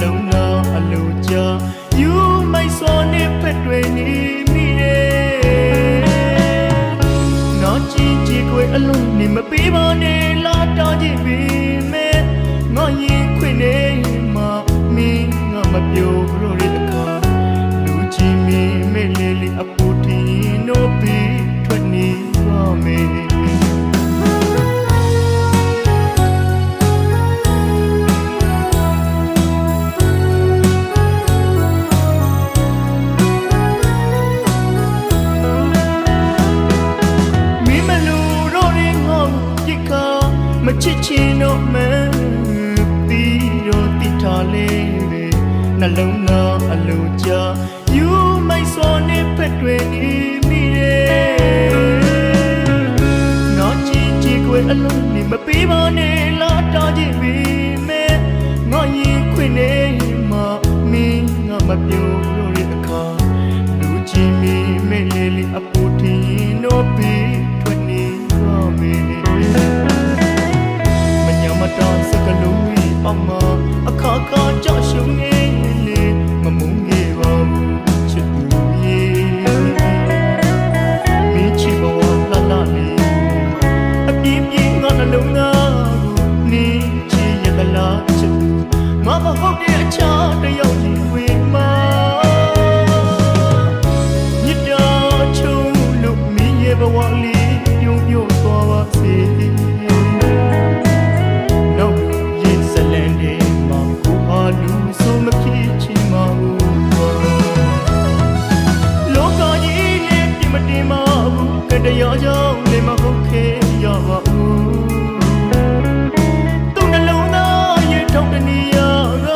လုံးသားအလိုချယူမိုက်စောနေဖက်တွေနေမိတယ်နောက်ကြည့်ကြည့်ခွေအလုံးနေမပေးပါနဲ့လာတာကြည့်ပြီးမဲ့ငါရင်ခွေနေမှာမင်းငါမပြောလို့တဲ့အခါလူကြီးမင်းမဲ့လေးလေးအပူတီနိုးပြီးထွက်နေပါမယ်မချစ်ချင်တော့မှပြီးတော့တိထားလေးပဲနှလုံးသားအလိုချယူမိုက်စောနေဖက်တွေနေမိတယ်နောက်ကြည့်ကြည့်ခွေအလုံးနေမပေးပါနဲ့လာတာကြည့်ပြီးမဲ့ငါရင်ခွေနေမှာမင်းငါမပြောလို့တဲ့အခါလူကြီးမင်းမဲ့လေးလေးအပူထင်းတော့ပြီးထွက်နေပါမယ်မတော်စကလုံးကြီးအမအခါခါကြောက်ရှုံနေလေမမုန်းခဲ့ပါဘူးချစ်သူရဲ့မင်းချစ်ဘဝလာလာလေးအပြင်းပြင်းငါနှလုံးသားကိုနေချစ်ရသလားချစ်ငါမဟုတ်တဲ့အချားတယောက်ကြီးဝင်မှာမြစ်တာချုံလို့မင်းရဲ့ဘဝလေးပြုံးပြုံးသွားပါစေလူဆိုမဖြစ်ချင်ပါဘူးလောကကြီးနဲ့ပြမတင်ပါဘူးကတရားကြောင့်လည်းမဟုတ်ခဲ့ရပါဘူးသူ့နှလုံးသားရဲ့ထောက်တနေရက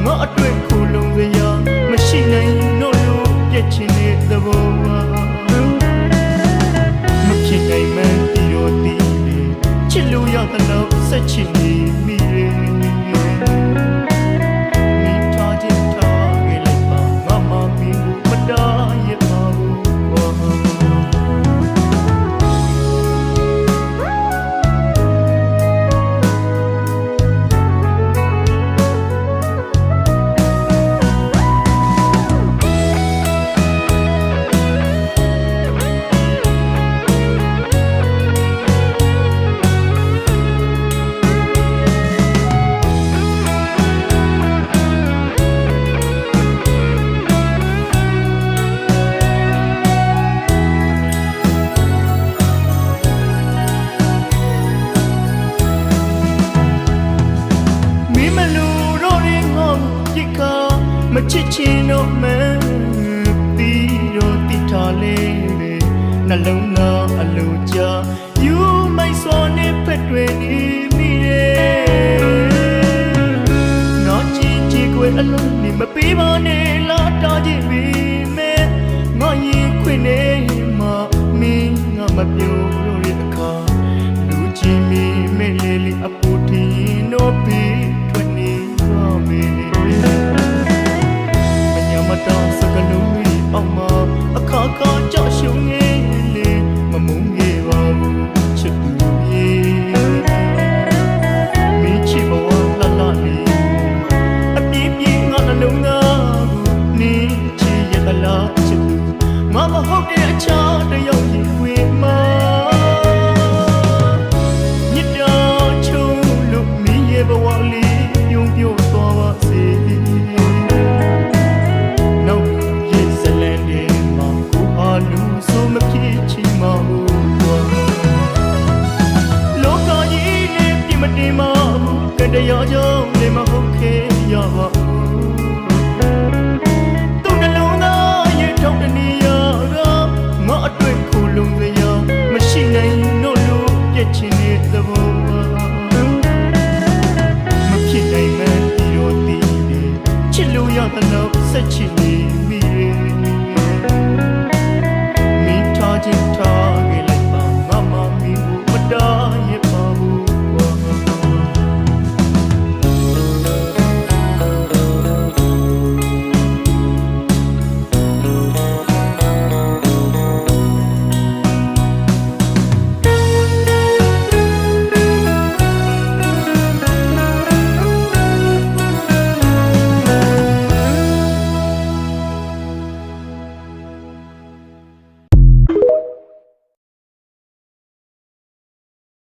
ငါအတွေ့ခုလုံးစရာမရှိနိုင်လို့လို့ပြည့်ချင်တဲ့သဘောပါမဖြစ်နိုင်မှန်းဒီလိုတည်ချစ်လို့ရသလောက်ဆက်ချင်နေမိတယ်မချစ်ချင်တော့မှပြီးတော့တိထားလေးပဲနှလုံးသားအလိုချယူမိုက်စောနေဖက်တွေနေမိတယ်နောက်ကြည့်ကြည့်ခွေအလုံးနေမပေးပါနဲ့လာတာကြည့်ပြီးမဲ့ငါရင်ခွေနေမှာမင်းငါမပြောလို့တဲ့အခါလူကြီးမင်းမဲ့လေးလေးအပူထင်းတော့ပြီးထွက်နေပါမယ်မတော်စကလုံးကြီးအမအခါခါကြောက်ရှုံနေလေမမုန်းခဲ့ပါဘူးချစ်သူရဲ့မင်းချစ်ဘဝလာလာလေးအပြင်းပြင်းငါနှလုံးသားကိုနေချစ်ရသလားချစ်သူငါမဟုတ်တဲ့အချားတယောက်ကြီးဝင်မှာမြစ်တာချုံလို့မင်းရဲ့ဘဝလေးပြုံးပြုံးသွားပါစေလူဆိုမဖြစ်ချင်ပါဘူးလောကကြီးနဲ့ပြမတင်ပါဘူးကတရားကြောင့်လည်းမဟုတ်ခဲ့ရပါဘူးသူ့နှလုံးသားရဲ့ထောက်တနေရကငါအတွေ့ခုလုံးစရာမရှိနိုင်လို့လို့ပြည့်ချင်တဲ့သဘောမဖြစ်နိုင်မှန်းဒီလိုတည်ချစ်လို့ရသလောက်ဆက်ချင်